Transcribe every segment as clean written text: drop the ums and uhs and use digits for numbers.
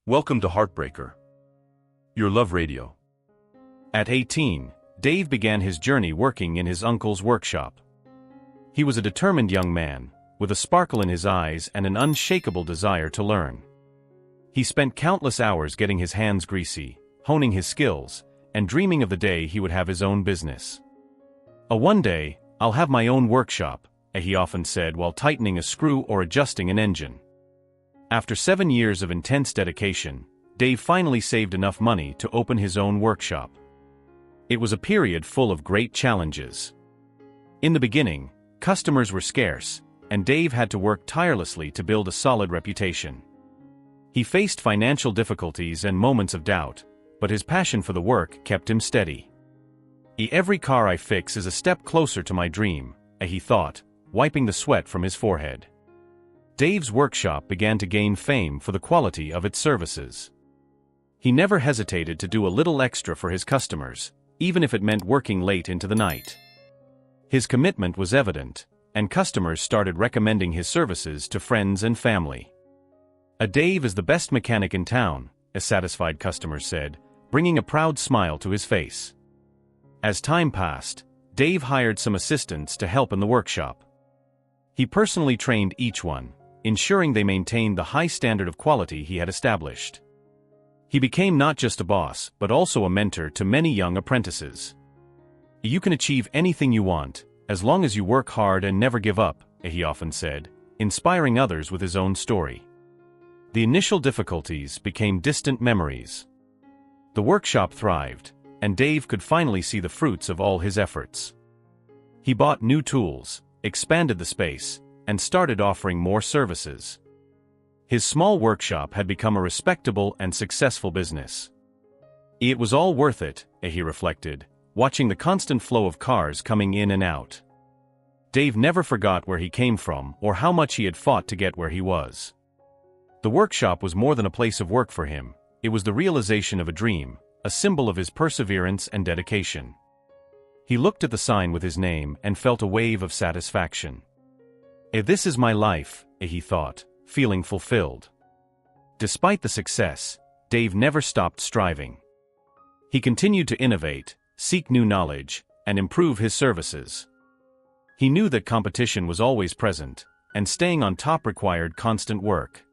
Welcome to Heartbreaker, your love radio. At 18, Dave began his journey working in his uncle's workshop. He was a determined young man, with a sparkle in his eyes and an unshakable desire to learn. He spent countless hours getting his hands greasy, honing his skills, and dreaming of the day he would have his own business. One day, I'll have my own workshop, he often said while tightening a screw or adjusting an engine. After 7 years of intense dedication, Dave finally saved enough money to open his own workshop. It was a period full of great challenges. In the beginning, customers were scarce, and Dave had to work tirelessly to build a solid reputation. He faced financial difficulties and moments of doubt, but his passion for the work kept him steady. Every car I fix is a step closer to my dream, he thought, wiping the sweat from his forehead. Dave's workshop began to gain fame for the quality of its services. He never hesitated to do a little extra for his customers, even if it meant working late into the night. His commitment was evident, and customers started recommending his services to friends and family. Dave is the best mechanic in town, a satisfied customer said, bringing a proud smile to his face. As time passed, Dave hired some assistants to help in the workshop. He personally trained each one, ensuring they maintained the high standard of quality he had established. He became not just a boss, but also a mentor to many young apprentices. You can achieve anything you want, as long as you work hard and never give up, he often said, inspiring others with his own story. The initial difficulties became distant memories. The workshop thrived, and Dave could finally see the fruits of all his efforts. He bought new tools, expanded the space, and started offering more services. His small workshop had become a respectable and successful business. It was all worth it, he reflected, watching the constant flow of cars coming in and out. Dave never forgot where he came from or how much he had fought to get where he was. The workshop was more than a place of work for him, it was the realization of a dream, a symbol of his perseverance and dedication. He looked at the sign with his name and felt a wave of satisfaction. This is my life, he thought, feeling fulfilled. Despite the success, Dave never stopped striving. He continued to innovate, seek new knowledge, and improve his services. He knew that competition was always present, and staying on top required constant work.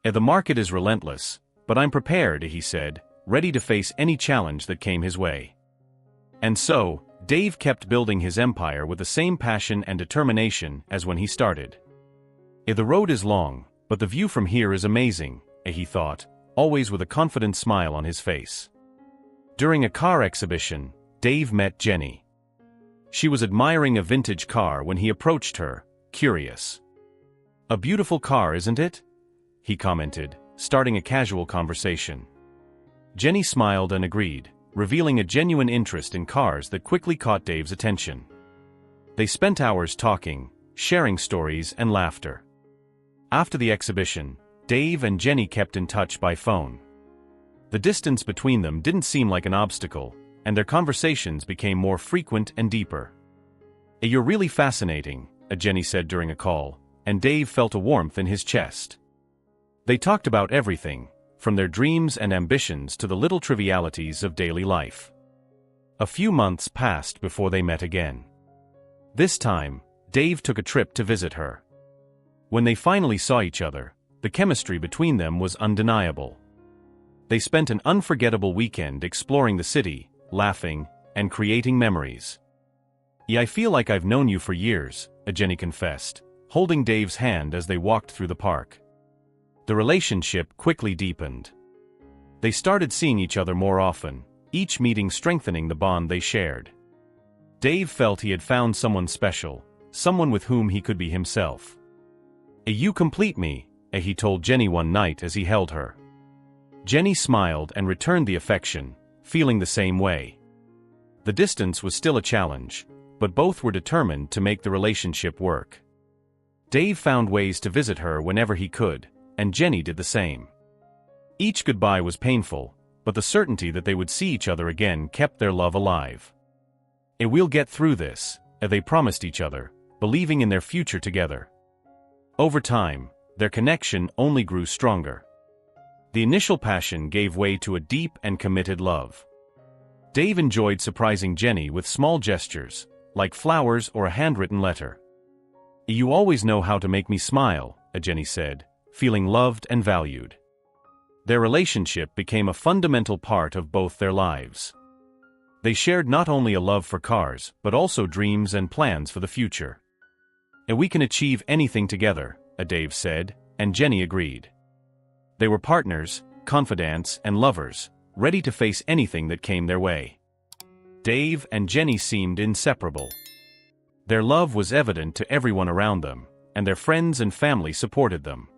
The market is relentless, but I'm prepared, he said, ready to face any challenge that came his way. And so, Dave kept building his empire with the same passion and determination as when he started. The road is long, but the view from here is amazing, he thought, always with a confident smile on his face. During a car exhibition, Dave met Jenny. She was admiring a vintage car when he approached her, curious. "A beautiful car, isn't it?" he commented, starting a casual conversation. Jenny smiled and agreed, revealing a genuine interest in cars that quickly caught Dave's attention. They spent hours talking, sharing stories and laughter. After the exhibition, Dave and Jenny kept in touch by phone. The distance between them didn't seem like an obstacle, and their conversations became more frequent and deeper. "You're really fascinating," Jenny said during a call, and Dave felt a warmth in his chest. They talked about everything, from their dreams and ambitions to the little trivialities of daily life. A few months passed before they met again. This time, Dave took a trip to visit her. When they finally saw each other, the chemistry between them was undeniable. They spent an unforgettable weekend exploring the city, laughing, and creating memories. "I feel like I've known you for years," Jenny confessed, holding Dave's hand as they walked through the park. The relationship quickly deepened. They started seeing each other more often, each meeting strengthening the bond they shared. Dave felt he had found someone special, someone with whom he could be himself. "You complete me," he told Jenny one night as he held her. Jenny smiled and returned the affection, feeling the same way. The distance was still a challenge, but both were determined to make the relationship work. Dave found ways to visit her whenever he could, and Jenny did the same. Each goodbye was painful, but the certainty that they would see each other again kept their love alive. "We'll get through this," they promised each other, believing in their future together. Over time, their connection only grew stronger. The initial passion gave way to a deep and committed love. Dave enjoyed surprising Jenny with small gestures, like flowers or a handwritten letter. "You always know how to make me smile," Jenny said, feeling loved and valued. Their relationship became a fundamental part of both their lives. They shared not only a love for cars, but also dreams and plans for the future. "We can achieve anything together," Dave said, and Jenny agreed. They were partners, confidants, and lovers, ready to face anything that came their way. Dave and Jenny seemed inseparable. Their love was evident to everyone around them, and their friends and family supported them.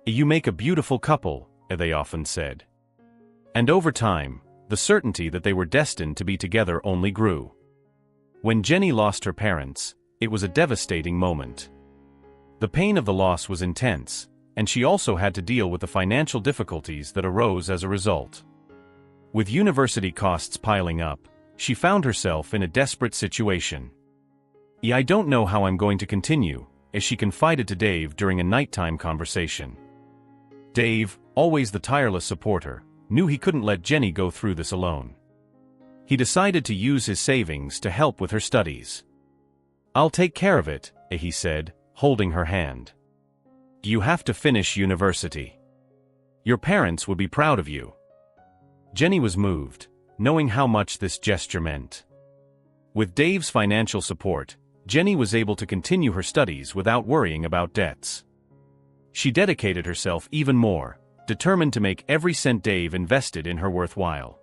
"You make a beautiful couple," they often said. And over time, the certainty that they were destined to be together only grew. When Jenny lost her parents, it was a devastating moment. The pain of the loss was intense, and she also had to deal with the financial difficulties that arose as a result. With university costs piling up, she found herself in a desperate situation. "I don't know how I'm going to continue," as she confided to Dave during a nighttime conversation. Dave, always the tireless supporter, knew he couldn't let Jenny go through this alone. He decided to use his savings to help with her studies. "I'll take care of it," he said, holding her hand. "You have to finish university. Your parents would be proud of you." Jenny was moved, knowing how much this gesture meant. With Dave's financial support, Jenny was able to continue her studies without worrying about debts. She dedicated herself even more, determined to make every cent Dave invested in her worthwhile.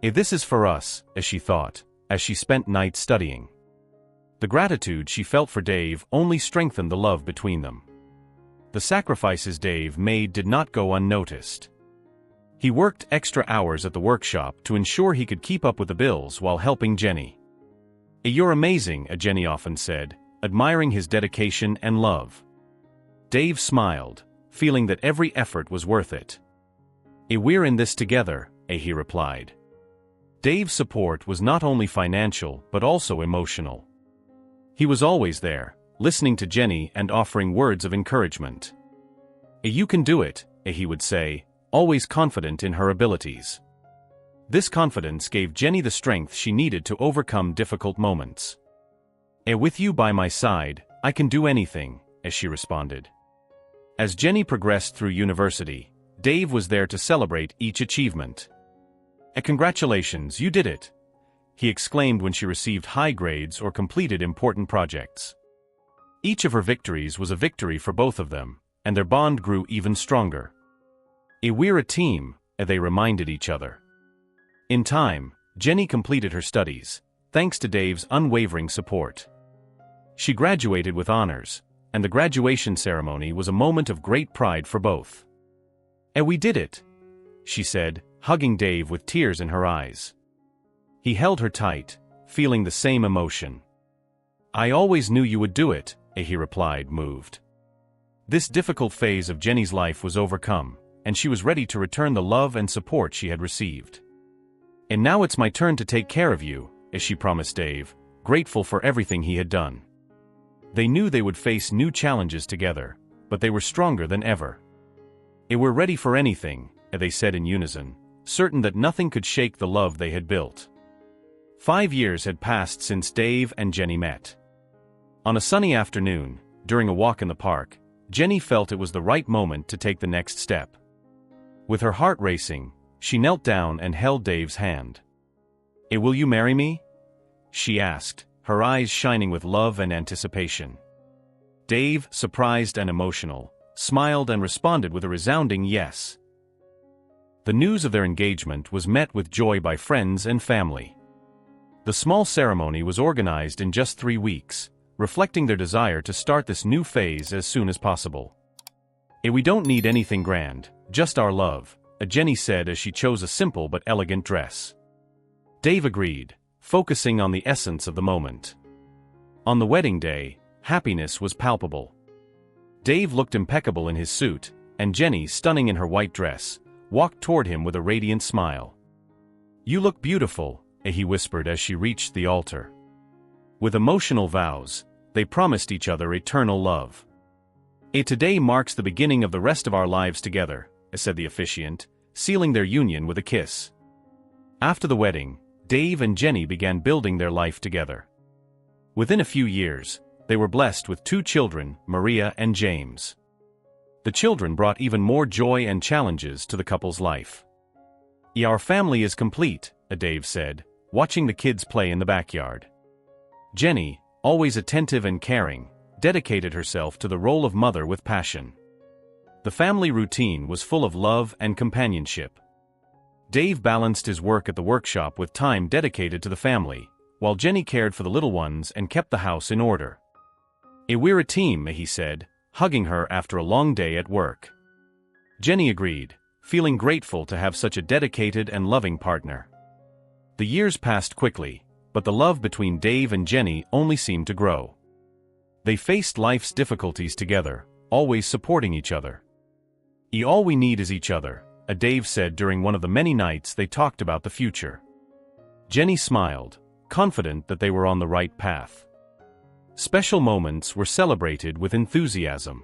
"This is for us," as she thought, as she spent nights studying. The gratitude she felt for Dave only strengthened the love between them. The sacrifices Dave made did not go unnoticed. He worked extra hours at the workshop to ensure he could keep up with the bills while helping Jenny. "You're amazing," Jenny often said, admiring his dedication and love. Dave smiled, feeling that every effort was worth it. "We're in this together," he replied. Dave's support was not only financial but also emotional. He was always there, listening to Jenny and offering words of encouragement. "You can do it," he would say, always confident in her abilities. This confidence gave Jenny the strength she needed to overcome difficult moments. "With you by my side, I can do anything," as she responded. As Jenny progressed through university, Dave was there to celebrate each achievement. "Congratulations, you did it," he exclaimed when she received high grades or completed important projects. Each of her victories was a victory for both of them, and their bond grew even stronger. "We're a team," they reminded each other. In time, Jenny completed her studies, thanks to Dave's unwavering support. She graduated with honors, and the graduation ceremony was a moment of great pride for both. "We did it," she said, hugging Dave with tears in her eyes. He held her tight, feeling the same emotion. "I always knew you would do it," he replied, moved. This difficult phase of Jenny's life was overcome, and she was ready to return the love and support she had received. "And now it's my turn to take care of you," as she promised Dave, grateful for everything he had done. They knew they would face new challenges together, but they were stronger than ever. "We're ready for anything," they said in unison, certain that nothing could shake the love they had built. 5 years had passed since Dave and Jenny met. On a sunny afternoon, during a walk in the park, Jenny felt it was the right moment to take the next step. With her heart racing, she knelt down and held Dave's hand. "Will you marry me?" she asked, her eyes shining with love and anticipation. Dave, surprised and emotional, smiled and responded with a resounding yes. The news of their engagement was met with joy by friends and family. The small ceremony was organized in just 3 weeks, reflecting their desire to start this new phase as soon as possible. "We don't need anything grand, just our love," Jenny said as she chose a simple but elegant dress. Dave agreed, focusing on the essence of the moment. On the wedding day, happiness was palpable. Dave looked impeccable in his suit, and Jenny, stunning in her white dress, walked toward him with a radiant smile. "You look beautiful," he whispered as she reached the altar. With emotional vows, they promised each other eternal love. "Today marks the beginning of the rest of our lives together," said the officiant, sealing their union with a kiss. After the wedding, Dave and Jenny began building their life together. Within a few years, they were blessed with 2 children, Maria and James. The children brought even more joy and challenges to the couple's life. "Our family is complete," Dave said, watching the kids play in the backyard. Jenny, always attentive and caring, dedicated herself to the role of mother with passion. The family routine was full of love and companionship. Dave balanced his work at the workshop with time dedicated to the family, while Jenny cared for the little ones and kept the house in order. "We're a team," he said, hugging her after a long day at work. Jenny agreed, feeling grateful to have such a dedicated and loving partner. The years passed quickly, but the love between Dave and Jenny only seemed to grow. They faced life's difficulties together, always supporting each other. "All we need is each other," Dave said during one of the many nights they talked about the future. Jenny smiled, confident that they were on the right path. Special moments were celebrated with enthusiasm.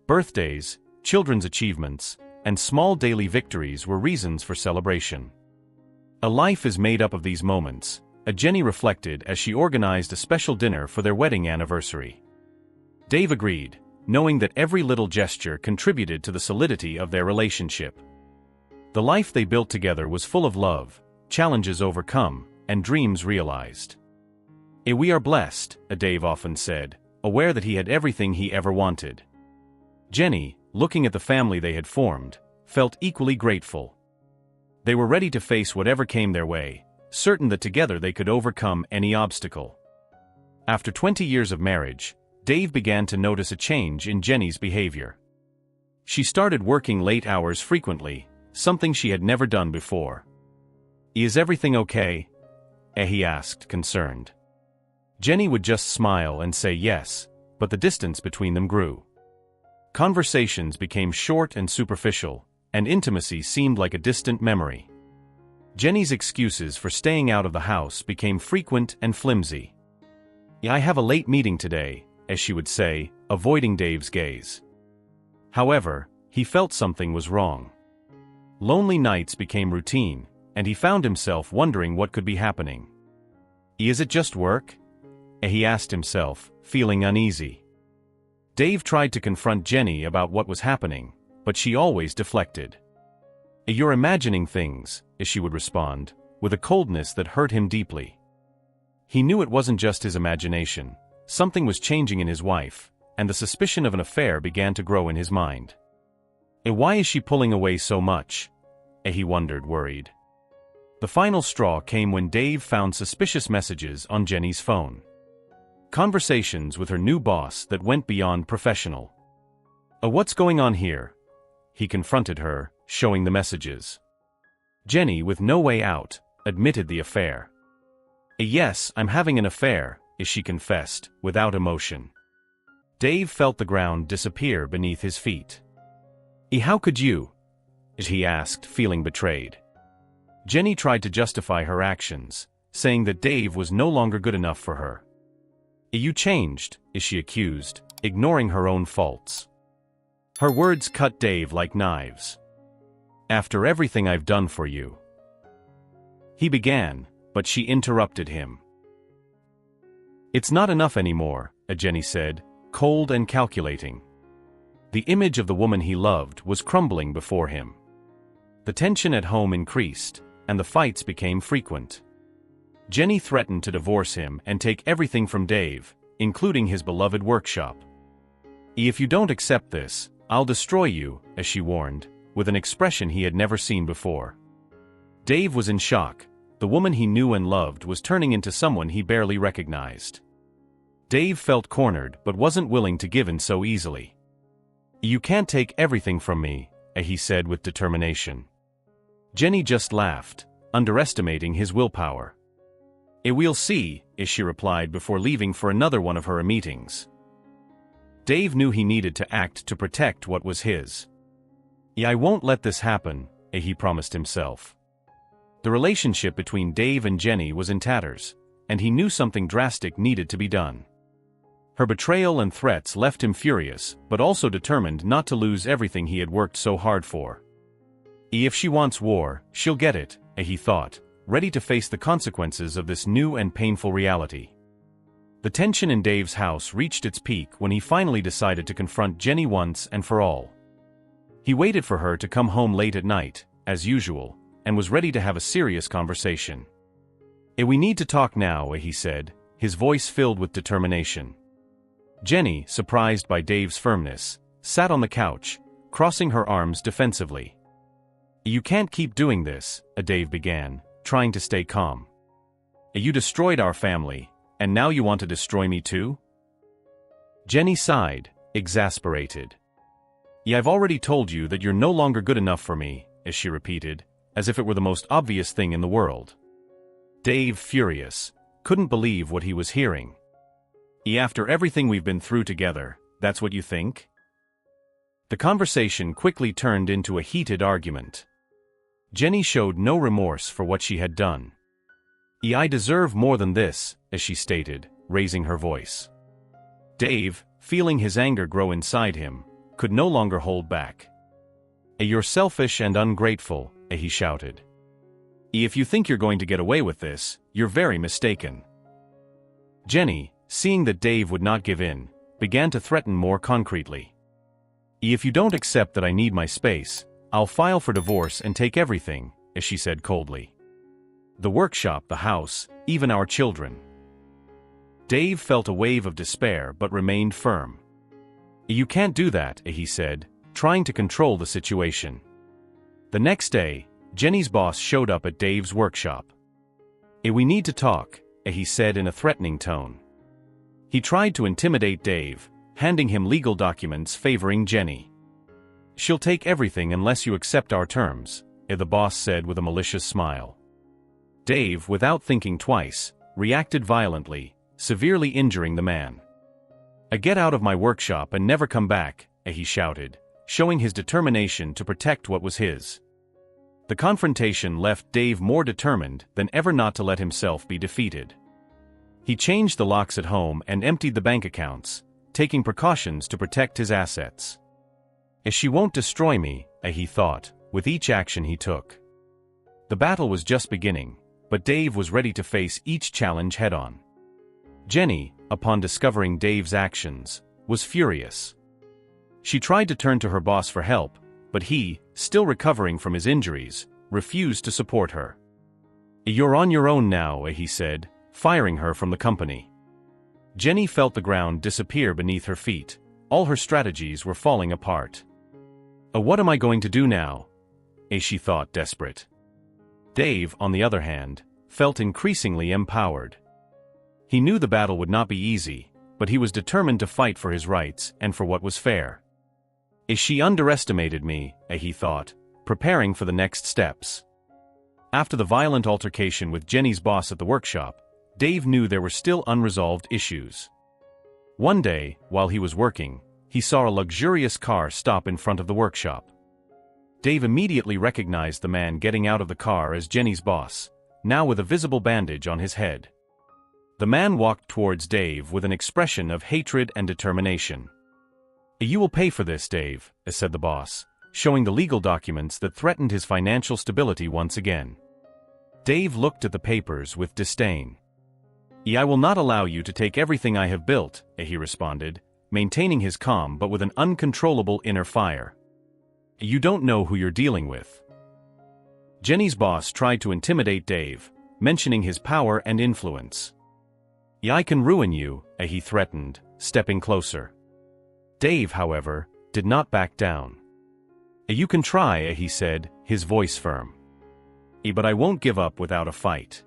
Birthdays, children's achievements, and small daily victories were reasons for celebration. A life is made up of these moments, Jenny reflected as she organized a special dinner for their wedding anniversary. Dave agreed, knowing that every little gesture contributed to the solidity of their relationship. The life they built together was full of love, challenges overcome, and dreams realized. "We are blessed," Dave often said, aware that he had everything he ever wanted. Jenny, looking at the family they had formed, felt equally grateful. They were ready to face whatever came their way, certain that together they could overcome any obstacle. After 20 years of marriage, Dave began to notice a change in Jenny's behavior. She started working late hours frequently, something she had never done before. "Is everything okay?" he asked, concerned. Jenny would just smile and say yes, but the distance between them grew. Conversations became short and superficial, and intimacy seemed like a distant memory. Jenny's excuses for staying out of the house became frequent and flimsy. "I have a late meeting today," as she would say, avoiding Dave's gaze. However, he felt something was wrong. Lonely nights became routine, and he found himself wondering what could be happening. "Is it just work?" he asked himself, feeling uneasy. Dave tried to confront Jenny about what was happening, but she always deflected. "You're imagining things," she would respond, with a coldness that hurt him deeply. He knew it wasn't just his imagination. Something was changing in his wife, and the suspicion of an affair began to grow in his mind. Why is she pulling away so much? He wondered, worried. The final straw came when Dave found suspicious messages on Jenny's phone. Conversations with her new boss that went beyond professional. What's going on here?" he confronted her, showing the messages. Jenny, with no way out, admitted the affair. "Yes, I'm having an affair," she confessed, without emotion. Dave felt the ground disappear beneath his feet. "How could you?" he asked, feeling betrayed. Jenny tried to justify her actions, saying that Dave was no longer good enough for her. "You changed," she accused, ignoring her own faults. Her words cut Dave like knives. "After everything I've done for you," he began, but she interrupted him. "It's not enough anymore," Jenny said, cold and calculating. The image of the woman he loved was crumbling before him. The tension at home increased, and the fights became frequent. Jenny threatened to divorce him and take everything from Dave, including his beloved workshop. "If you don't accept this, I'll destroy you," as she warned, with an expression he had never seen before. Dave was in shock. The woman he knew and loved was turning into someone he barely recognized. Dave felt cornered but wasn't willing to give in so easily. "You can't take everything from me," he said with determination. Jenny just laughed, underestimating his willpower. "We'll see," she replied before leaving for another one of her meetings. Dave knew he needed to act to protect what was his. "I won't let this happen," he promised himself. The relationship between Dave and Jenny was in tatters, and he knew something drastic needed to be done. Her betrayal and threats left him furious, but also determined not to lose everything he had worked so hard for. If she wants war, she'll get it, he thought, ready to face the consequences of this new and painful reality. The tension in Dave's house reached its peak when he finally decided to confront Jenny once and for all. He waited for her to come home late at night, as usual, and was ready to have a serious conversation. We need to talk now, he said, his voice filled with determination. Jenny, surprised by Dave's firmness, sat on the couch, crossing her arms defensively. You can't keep doing this, Dave began, trying to stay calm. You destroyed our family, and now you want to destroy me too? Jenny sighed, exasperated. I've already told you that you're no longer good enough for me, as she repeated, as if it were the most obvious thing in the world. Dave, furious, couldn't believe what he was hearing. After everything we've been through together, that's what you think? The conversation quickly turned into a heated argument. Jenny showed no remorse for what she had done. I deserve more than this, as she stated, raising her voice. Dave, feeling his anger grow inside him, could no longer hold back. You're selfish and ungrateful, he shouted. If you think you're going to get away with this, you're very mistaken. Jenny, seeing that Dave would not give in, began to threaten more concretely. If you don't accept that I need my space, I'll file for divorce and take everything, as she said coldly. The workshop, the house, even our children. Dave felt a wave of despair but remained firm. You can't do that, he said, trying to control the situation. The next day, Jenny's boss showed up at Dave's workshop. We need to talk, he said in a threatening tone. He tried to intimidate Dave, handing him legal documents favoring Jenny. She'll take everything unless you accept our terms, the boss said with a malicious smile. Dave, without thinking twice, reacted violently, severely injuring the man. Get out of my workshop and never come back, he shouted, showing his determination to protect what was his. The confrontation left Dave more determined than ever not to let himself be defeated. He changed the locks at home and emptied the bank accounts, taking precautions to protect his assets. She won't destroy me, he thought, with each action he took. The battle was just beginning, but Dave was ready to face each challenge head-on. Jenny, upon discovering Dave's actions, was furious. She tried to turn to her boss for help, but he, still recovering from his injuries, refused to support her. You're on your own now, he said, firing her from the company. Jenny felt the ground disappear beneath her feet. All her strategies were falling apart. What am I going to do now? She thought, desperate. Dave, on the other hand, felt increasingly empowered. He knew the battle would not be easy, but he was determined to fight for his rights and for what was fair. She underestimated me, he thought, preparing for the next steps. After the violent altercation with Jenny's boss at the workshop, Dave knew there were still unresolved issues. One day, while he was working, he saw a luxurious car stop in front of the workshop. Dave immediately recognized the man getting out of the car as Jenny's boss, now with a visible bandage on his head. The man walked towards Dave with an expression of hatred and determination. You will pay for this, Dave, said the boss, showing the legal documents that threatened his financial stability once again. Dave looked at the papers with disdain. I will not allow you to take everything I have built, he responded, maintaining his calm but with an uncontrollable inner fire. You don't know who you're dealing with. Jenny's boss tried to intimidate Dave, mentioning his power and influence. I can ruin you, he threatened, stepping closer. Dave, however, did not back down. You can try, he said, his voice firm. But I won't give up without a fight.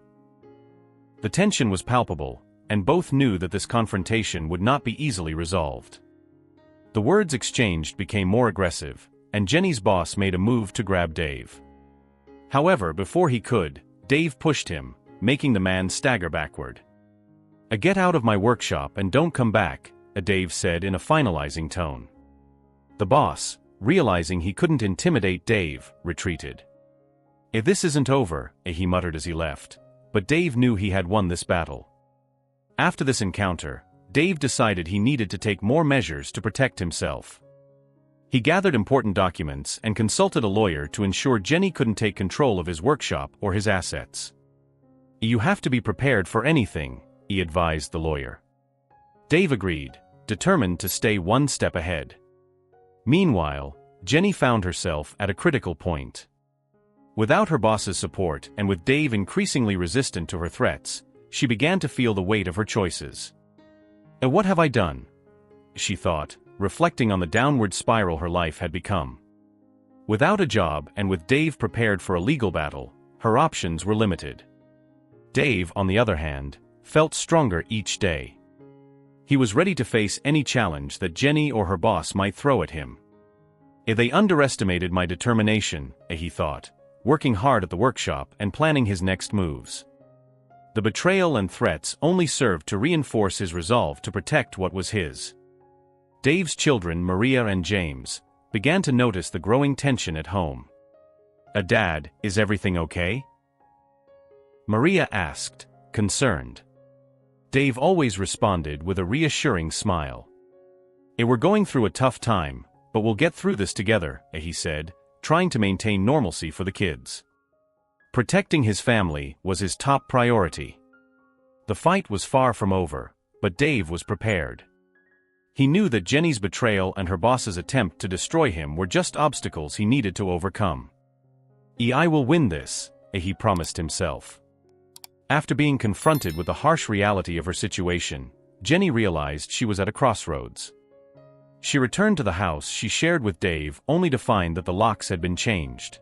The tension was palpable, and both knew that this confrontation would not be easily resolved. The words exchanged became more aggressive, and Jenny's boss made a move to grab Dave. However, before he could, Dave pushed him, making the man stagger backward. Get out of my workshop and don't come back, Dave said in a finalizing tone. The boss, realizing he couldn't intimidate Dave, retreated. This isn't over, he muttered as he left, but Dave knew he had won this battle. After this encounter, Dave decided he needed to take more measures to protect himself. He gathered important documents and consulted a lawyer to ensure Jenny couldn't take control of his workshop or his assets. "You have to be prepared for anything," he advised the lawyer. Dave agreed, determined to stay one step ahead. Meanwhile, Jenny found herself at a critical point. Without her boss's support and with Dave increasingly resistant to her threats, she began to feel the weight of her choices. "What have I done?" she thought, reflecting on the downward spiral her life had become. Without a job and with Dave prepared for a legal battle, her options were limited. Dave, on the other hand, felt stronger each day. He was ready to face any challenge that Jenny or her boss might throw at him. "If they underestimated my determination," he thought, working hard at the workshop and planning his next moves. The betrayal and threats only served to reinforce his resolve to protect what was his. Dave's children, Maria and James, began to notice the growing tension at home. "Dad, is everything okay?" Maria asked, concerned. Dave always responded with a reassuring smile. "We're going through a tough time, but we'll get through this together," he said, trying to maintain normalcy for the kids. Protecting his family was his top priority. The fight was far from over, but Dave was prepared. He knew that Jenny's betrayal and her boss's attempt to destroy him were just obstacles he needed to overcome. "I will win this," he promised himself. After being confronted with the harsh reality of her situation, Jenny realized she was at a crossroads. She returned to the house she shared with Dave only to find that the locks had been changed.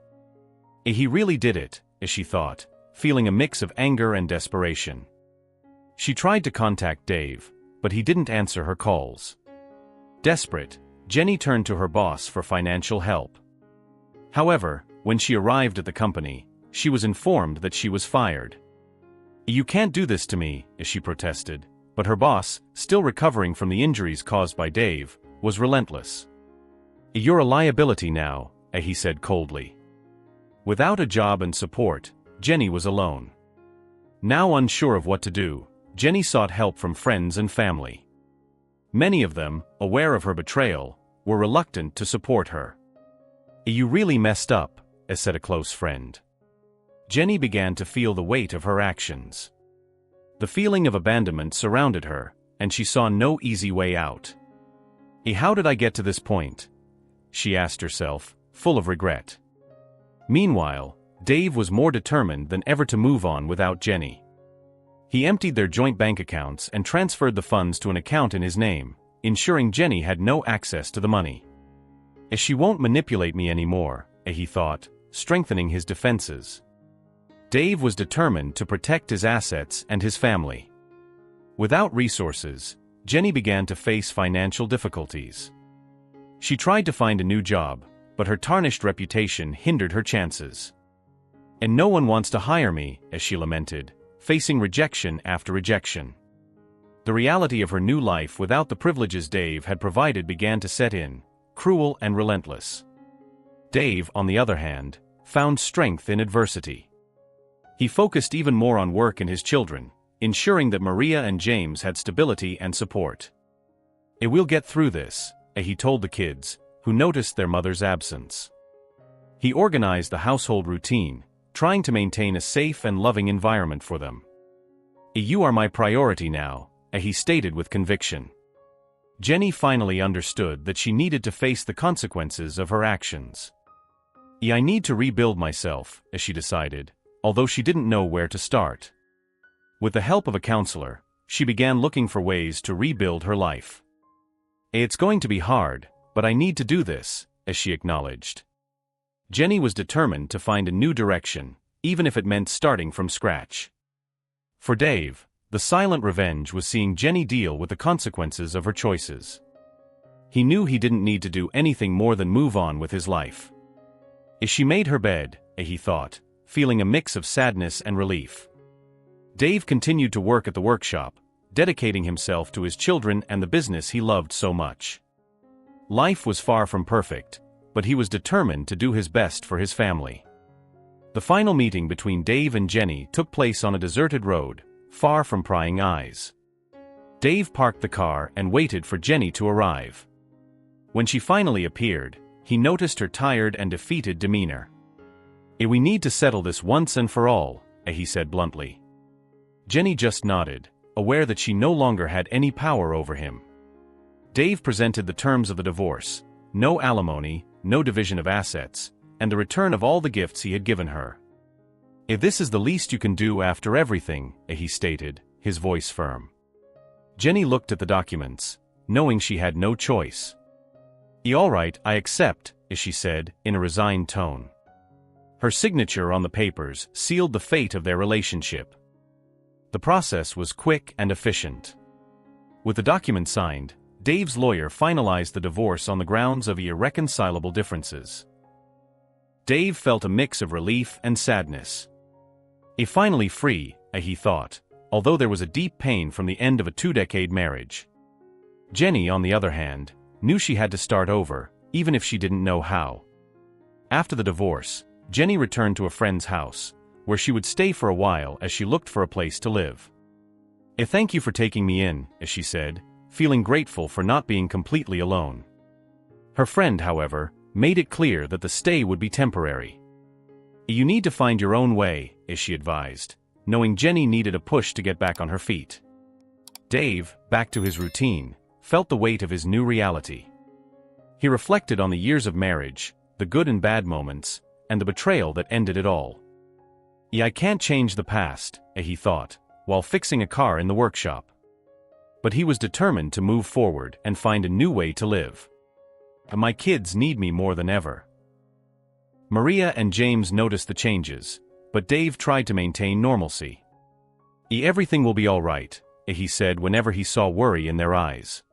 He really did it, as she thought, feeling a mix of anger and desperation. She tried to contact Dave, but he didn't answer her calls. Desperate, Jenny turned to her boss for financial help. However, when she arrived at the company, she was informed that she was fired. "You can't do this to me," she protested, but her boss, still recovering from the injuries caused by Dave, was relentless. "You're a liability now," he said coldly. Without a job and support, Jenny was alone. Now unsure of what to do, Jenny sought help from friends and family. Many of them, aware of her betrayal, were reluctant to support her. "You really messed up," said a close friend. Jenny began to feel the weight of her actions. The feeling of abandonment surrounded her, and she saw no easy way out. "How did I get to this point?" she asked herself, full of regret. Meanwhile, Dave was more determined than ever to move on without Jenny. He emptied their joint bank accounts and transferred the funds to an account in his name, ensuring Jenny had no access to the money. "She won't manipulate me anymore," he thought, strengthening his defenses. Dave was determined to protect his assets and his family. Without resources, Jenny began to face financial difficulties. She tried to find a new job, but her tarnished reputation hindered her chances. "And no one wants to hire me," as she lamented, facing rejection after rejection. The reality of her new life without the privileges Dave had provided began to set in, cruel and relentless. Dave, on the other hand, found strength in adversity. He focused even more on work and his children, ensuring that Maria and James had stability and support. "We'll get through this," he told the kids, who noticed their mother's absence. He organized the household routine, trying to maintain a safe and loving environment for them. "You are my priority now," he stated with conviction. Jenny finally understood that she needed to face the consequences of her actions. "I need to rebuild myself," as she decided, although she didn't know where to start. With the help of a counselor, she began looking for ways to rebuild her life. "It's going to be hard, but I need to do this," as she acknowledged. Jenny was determined to find a new direction, even if it meant starting from scratch. For Dave, the silent revenge was seeing Jenny deal with the consequences of her choices. He knew he didn't need to do anything more than move on with his life. As she made her bed, he thought, feeling a mix of sadness and relief. Dave continued to work at the workshop, dedicating himself to his children and the business he loved so much. Life was far from perfect, but he was determined to do his best for his family. The final meeting between Dave and Jenny took place on a deserted road, far from prying eyes. Dave parked the car and waited for Jenny to arrive. When she finally appeared, he noticed her tired and defeated demeanor. We need to settle this once and for all, he said bluntly. Jenny just nodded, aware that she no longer had any power over him. Dave presented the terms of the divorce: no alimony, no division of assets, and the return of all the gifts he had given her. If this is the least you can do after everything, he stated, his voice firm. Jenny looked at the documents, knowing she had no choice. All right, I accept, she said, in a resigned tone. Her signature on the papers sealed the fate of their relationship. The process was quick and efficient. With the document signed, Dave's lawyer finalized the divorce on the grounds of irreconcilable differences. Dave felt a mix of relief and sadness. Finally free, he thought, although there was a deep pain from the end of a 2-decade marriage. Jenny, on the other hand, knew she had to start over, even if she didn't know how. After the divorce, Jenny returned to a friend's house, where she would stay for a while as she looked for a place to live. Thank you for taking me in, she said, feeling grateful for not being completely alone. Her friend, however, made it clear that the stay would be temporary. You need to find your own way, she advised, knowing Jenny needed a push to get back on her feet. Dave, back to his routine, felt the weight of his new reality. He reflected on the years of marriage, the good and bad moments, and the betrayal that ended it all. I can't change the past, he thought, while fixing a car in the workshop. But he was determined to move forward and find a new way to live. My kids need me more than ever. Maria and James noticed the changes, but Dave tried to maintain normalcy. Everything will be all right, he said whenever he saw worry in their eyes.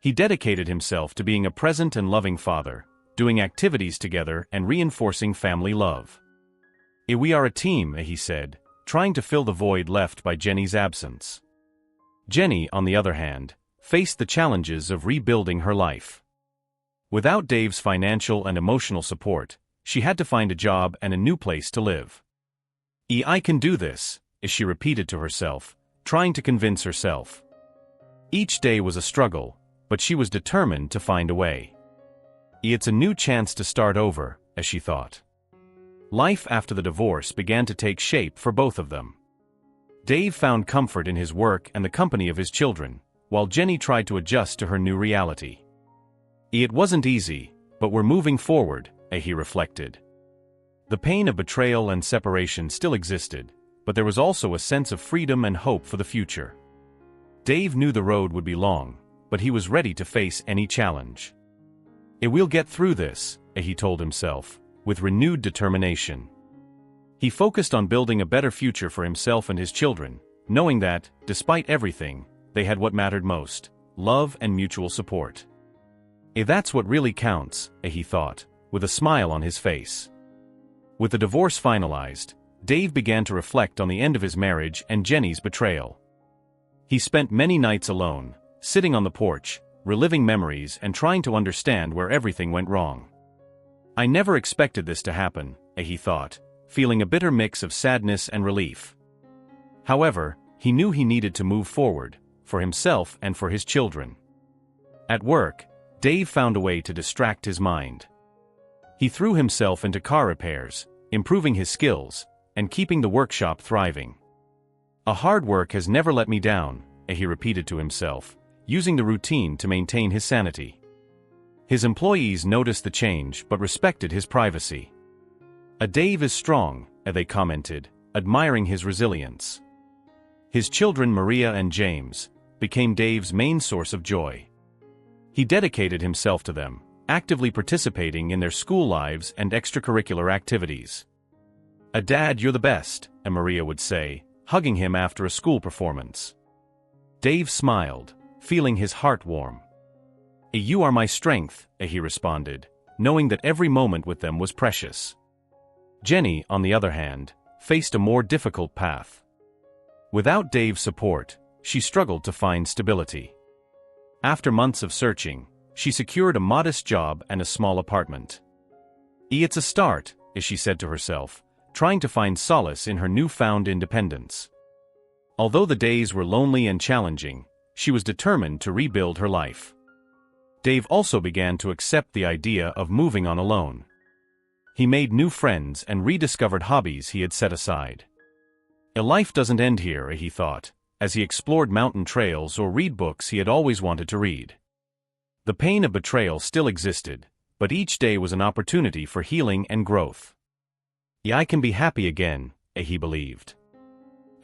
He dedicated himself to being a present and loving father, doing activities together and reinforcing family love. We are a team, he said, trying to fill the void left by Jenny's absence. Jenny, on the other hand, faced the challenges of rebuilding her life. Without Dave's financial and emotional support, she had to find a job and a new place to live. I can do this, she repeated to herself, trying to convince herself. Each day was a struggle, but she was determined to find a way. It's a new chance to start over, as she thought. Life after the divorce began to take shape for both of them. Dave found comfort in his work and the company of his children, while Jenny tried to adjust to her new reality. It wasn't easy, but we're moving forward, he reflected. The pain of betrayal and separation still existed, but there was also a sense of freedom and hope for the future. Dave knew the road would be long, but he was ready to face any challenge. We'll get through this, he told himself, with renewed determination. He focused on building a better future for himself and his children, knowing that, despite everything, they had what mattered most: love and mutual support. That's what really counts, he thought, with a smile on his face. With the divorce finalized, Dave began to reflect on the end of his marriage and Jenny's betrayal. He spent many nights alone, sitting on the porch, reliving memories and trying to understand where everything went wrong. I never expected this to happen, he thought, feeling a bitter mix of sadness and relief. However, he knew he needed to move forward, for himself and for his children. At work, Dave found a way to distract his mind. He threw himself into car repairs, improving his skills, and keeping the workshop thriving. Hard work has never let me down, he repeated to himself, using the routine to maintain his sanity. His employees noticed the change but respected his privacy. Dave is strong, they commented, admiring his resilience. His children Maria and James became Dave's main source of joy. He dedicated himself to them, actively participating in their school lives and extracurricular activities. Dad, you're the best, Maria would say, hugging him after a school performance. Dave smiled, feeling his heart warm. You are my strength, he responded, knowing that every moment with them was precious. Jenny, on the other hand, faced a more difficult path. Without Dave's support, she struggled to find stability. After months of searching, she secured a modest job and a small apartment. It's a start, she said to herself, trying to find solace in her newfound independence. Although the days were lonely and challenging, she was determined to rebuild her life. Dave also began to accept the idea of moving on alone. He made new friends and rediscovered hobbies he had set aside. A life doesn't end here, he thought, as he explored mountain trails or read books he had always wanted to read. The pain of betrayal still existed, but each day was an opportunity for healing and growth. I can be happy again, he believed.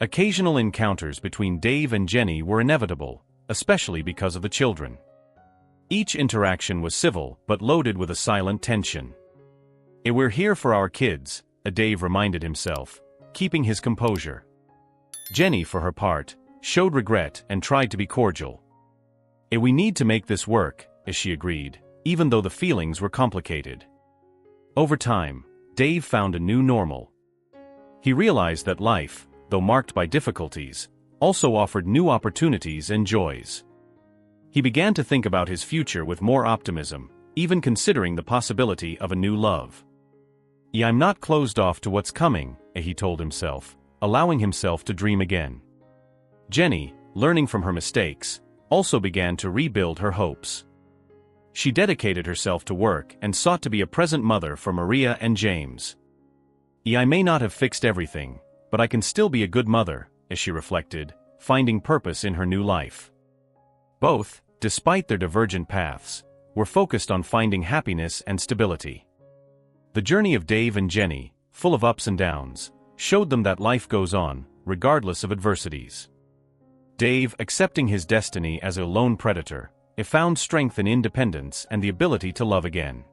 Occasional encounters between Dave and Jenny were inevitable, especially because of the children. Each interaction was civil but loaded with a silent tension. We're here for our kids, Dave reminded himself, keeping his composure. Jenny, for her part, showed regret and tried to be cordial. We need to make this work, she agreed, even though the feelings were complicated. Over time, Dave found a new normal. He realized that life, though marked by difficulties, also offered new opportunities and joys. He began to think about his future with more optimism, even considering the possibility of a new love. I'm not closed off to what's coming, he told himself, allowing himself to dream again. Jenny, learning from her mistakes, also began to rebuild her hopes. She dedicated herself to work and sought to be a present mother for Maria and James. I may not have fixed everything, but I can still be a good mother, as she reflected, finding purpose in her new life. Both, despite their divergent paths, were focused on finding happiness and stability. The journey of Dave and Jenny, full of ups and downs, showed them that life goes on, regardless of adversities. Dave, accepting his destiny as a lone predator, found strength in independence and the ability to love again.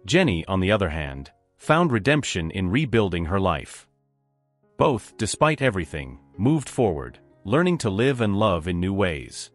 Jenny, on the other hand, found redemption in rebuilding her life. Both, despite everything, moved forward, learning to live and love in new ways.